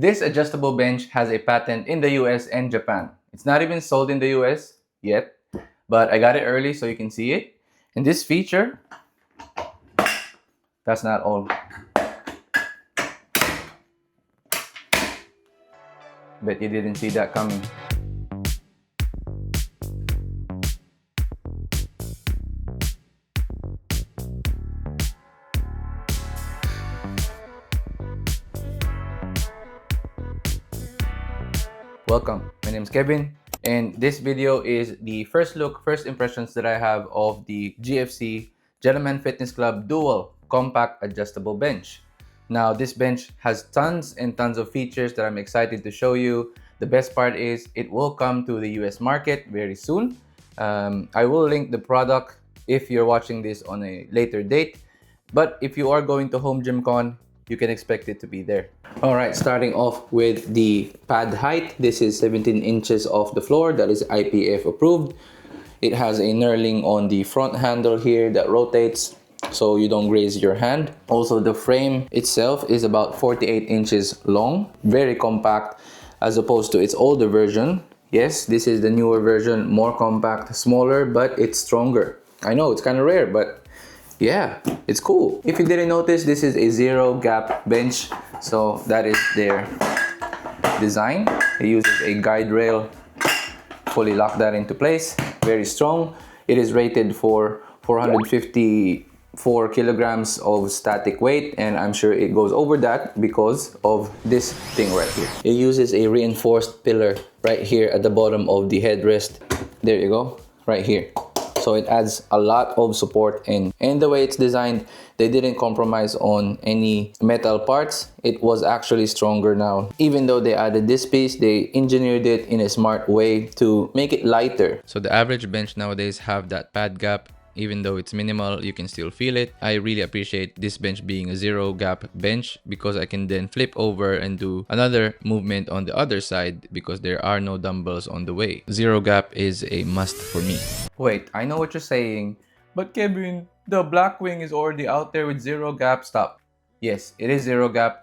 This adjustable bench has a patent in the US and Japan. It's not even sold in the US yet, but I got it early so you can see it. And this feature, that's not all. Bet you didn't see that coming. Welcome, my name is Kevin, and this video is the first impressions that I have of the GFC Gentleman Fitness Club Dual Compact Adjustable Bench. Now, this bench has tons and tons of features that I'm excited to show you. The best part is it will come to the US market very soon. I will link the product if you're watching this on a later date, but if you are going to Home Gym Con, you can expect it to be there. All right, starting off with the pad height. This is 17 inches off the floor. That is IPF approved. It has a knurling on the front handle here that rotates so you don't graze your hand. Also, the frame itself is about 48 inches long, very compact as opposed to its older version. Yes, this is the newer version, more compact, smaller, but it's stronger. I know it's kind of rare, but yeah, it's cool. If you didn't notice, this is a zero gap bench. So that is their design. It uses a guide rail, fully lock that into place. Very strong. It is rated for 454 kilograms of static weight, and I'm sure it goes over that because of this thing right here. It uses a reinforced pillar right here at the bottom of the headrest. There you go, right here. So it adds a lot of support in. And the way it's designed, they didn't compromise on any metal parts. It was actually stronger now. Even though they added this piece, they engineered it in a smart way to make it lighter. So the average bench nowadays have that pad gap. Even though it's minimal, you can still feel it. I really appreciate this bench being a zero gap bench because I can then flip over and do another movement on the other side because there are no dumbbells on the way. Zero gap is a must for me. Wait, I know what you're saying, but Kevin, the Blackwing is already out there with zero gap. Stop. Yes, it is zero gap.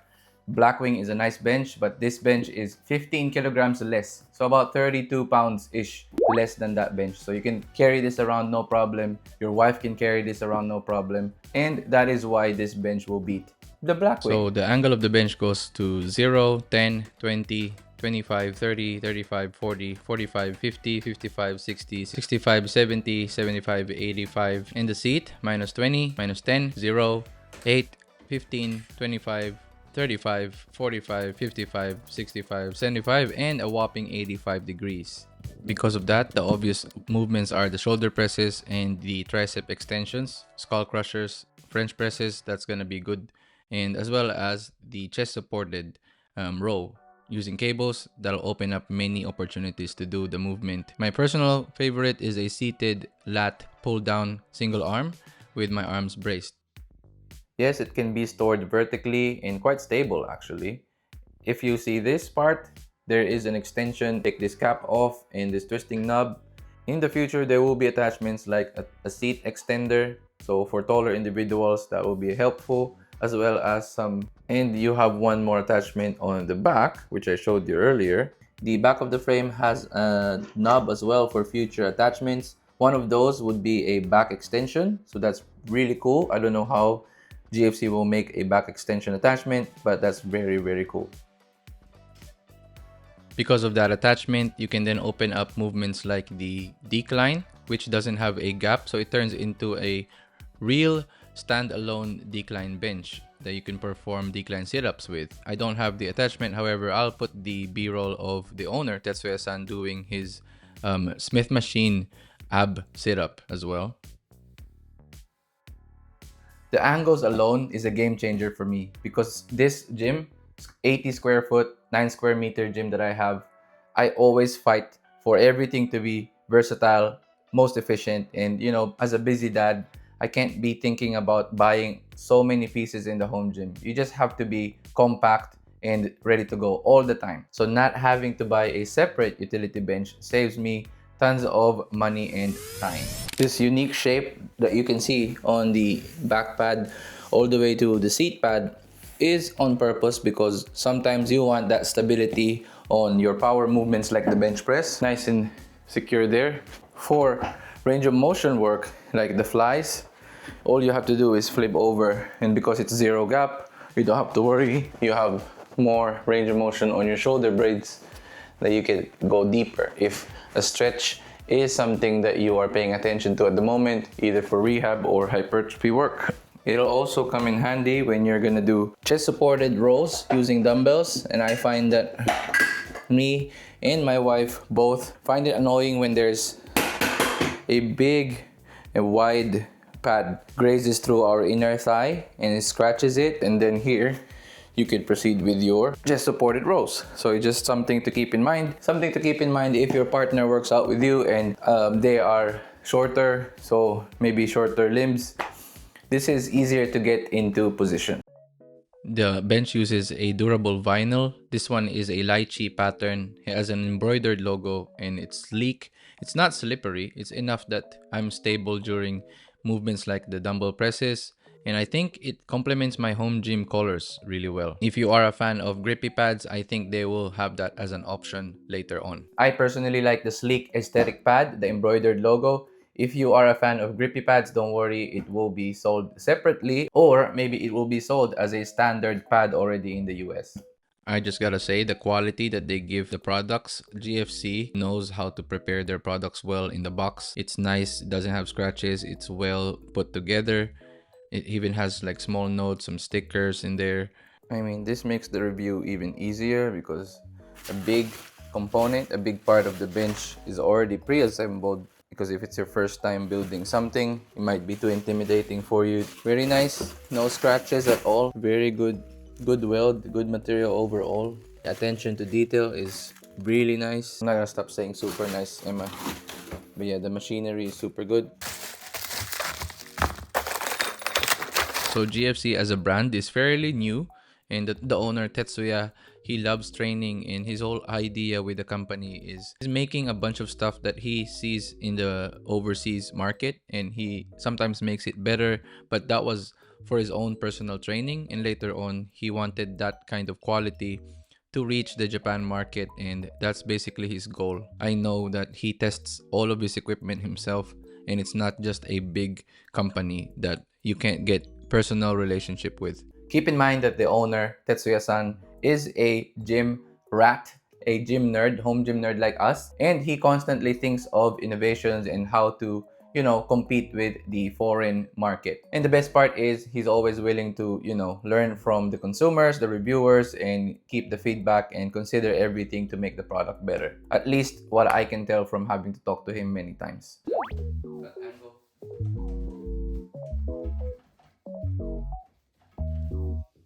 Blackwing is a nice bench, but this bench is 15 kilograms less. So about 32 pounds-ish less than that bench. So you can carry this around no problem. Your wife can carry this around no problem. And that is why this bench will beat the Blackwing. So the angle of the bench goes to 0, 10, 20, 25, 30, 35, 40, 45, 50, 55, 60, 65, 70, 75, 85. In the seat, minus 20, minus 10, 0, 8, 15, 25, 35, 45, 55, 65, 75, and a whopping 85 degrees. Because of that, the obvious movements are the shoulder presses and the tricep extensions, skull crushers, French presses, that's gonna be good, and as well as the chest supported row. Using cables, that'll open up many opportunities to do the movement. My personal favorite is a seated lat pull down single arm with my arms braced. Yes, it can be stored vertically and quite stable actually. If you see this part, there is an extension. Take this cap off and this twisting knob. In the future, there will be attachments like a seat extender. So for taller individuals, that will be helpful, as well as some. And you have one more attachment on the back, which I showed you earlier. The back of the frame has a knob as well for future attachments. One of those would be a back extension. So that's really cool. I don't know how GFC will make a back extension attachment, but that's very, very cool. Because of that attachment, you can then open up movements like the decline, which doesn't have a gap, so it turns into a real standalone decline bench that you can perform decline sit-ups with. I don't have the attachment, however, I'll put the B-roll of the owner, Tetsuya-san, doing his Smith machine ab sit-up as well. The angles alone is a game changer for me because this gym, 80 square foot, 9 square meter gym that I have, I always fight for everything to be versatile, most efficient. And you know, as a busy dad, I can't be thinking about buying so many pieces in the home gym. You just have to be compact and ready to go all the time. So not having to buy a separate utility bench saves me tons of money and time. This unique shape that you can see on the back pad all the way to the seat pad is on purpose because sometimes you want that stability on your power movements like the bench press. Nice and secure there. For range of motion work like the flies, all you have to do is flip over, and because it's zero gap, you don't have to worry. You have more range of motion on your shoulder blades that you can go deeper if a stretch is something that you are paying attention to at the moment, either for rehab or hypertrophy work. It'll also come in handy when you're gonna do chest supported rows using dumbbells, and I find that me and my wife both find it annoying when there's a big and wide pad grazes through our inner thigh and it scratches it, and then here you can proceed with your chest supported rows. So it's just something to keep in mind. Something to keep in mind if your partner works out with you and they are shorter, so maybe shorter limbs. This is easier to get into position. The bench uses a durable vinyl. This one is a lychee pattern. It has an embroidered logo and it's sleek. It's not slippery. It's enough that I'm stable during movements like the dumbbell presses. And I think it complements my home gym colors really well. If you are a fan of grippy pads, I think they will have that as an option later on. I personally like the sleek aesthetic pad, the embroidered logo. If you are a fan of grippy pads, don't worry, it will be sold separately, or maybe it will be sold as a standard pad already in the US. I just gotta say, the quality that they give the products, GFC knows how to prepare their products well in the box. It's nice, it doesn't have scratches, it's well put together. It even has like small notes, some stickers in there. I mean, this makes the review even easier because a big component, a big part of the bench is already pre-assembled, because if it's your first time building something, it might be too intimidating for you. Very nice, no scratches at all. Very good weld, good material overall. The attention to detail is really nice. I'm not gonna stop saying super nice, Emma. But yeah, the machinery is super good. So GFC as a brand is fairly new, and the owner Tetsuya, he loves training, and his whole idea with the company is he's making a bunch of stuff that he sees in the overseas market, and he sometimes makes it better, but that was for his own personal training, and later on he wanted that kind of quality to reach the Japan market, and that's basically his goal. I know that he tests all of his equipment himself, and it's not just a big company that you can't get personal relationship with. Keep in mind that the owner, Tetsuya-san, is a gym rat, a gym nerd, home gym nerd like us, and he constantly thinks of innovations and how to, compete with the foreign market. And the best part is he's always willing to, learn from the consumers, the reviewers, and keep the feedback and consider everything to make the product better. At least what I can tell from having to talk to him many times.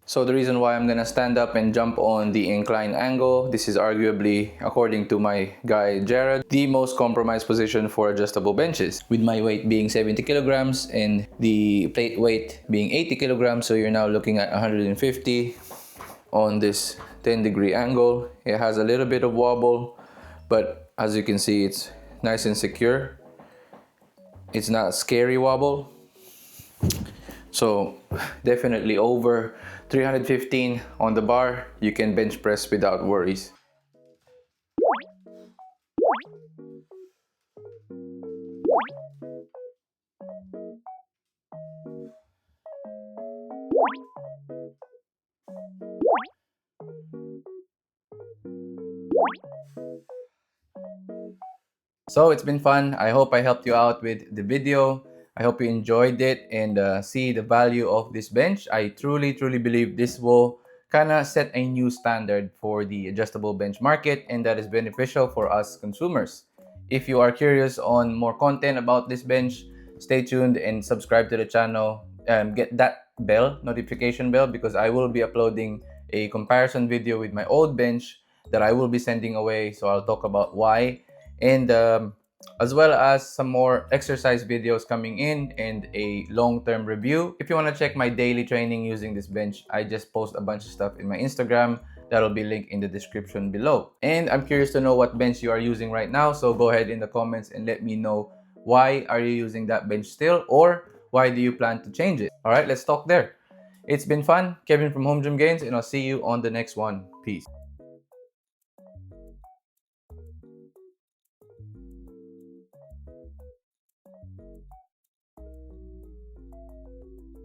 So the reason why I'm gonna stand up and jump on the incline angle, this is arguably, according to my guy Jared, the most compromised position for adjustable benches. With my weight being 70 kilograms and the plate weight being 80 kilograms, so you're now looking at 150 on this 10-degree angle. It has a little bit of wobble, but as you can see, it's nice and secure. It's not a scary wobble. So definitely over 315 on the bar, you can bench press without worries. So it's been fun. I hope I helped you out with the video. I hope you enjoyed it and see the value of this bench. I truly believe this will kind of set a new standard for the adjustable bench market, and that is beneficial for us consumers. If you are curious on more content about this bench, stay tuned and subscribe to the channel. Get that notification bell, because I will be uploading a comparison video with my old bench that I will be sending away. So I'll talk about why, and as well as some more exercise videos coming in and a long-term review. If you want to check my daily training using this bench, I just post a bunch of stuff in my Instagram. That'll be linked in the description below. And I'm curious to know what bench you are using right now, so go ahead in the comments and let me know, why are you using that bench still, or why do you plan to change it? All right, let's talk there. It's been fun. Kevin from Home Gym Gains, and I'll see you on the next one. Peace.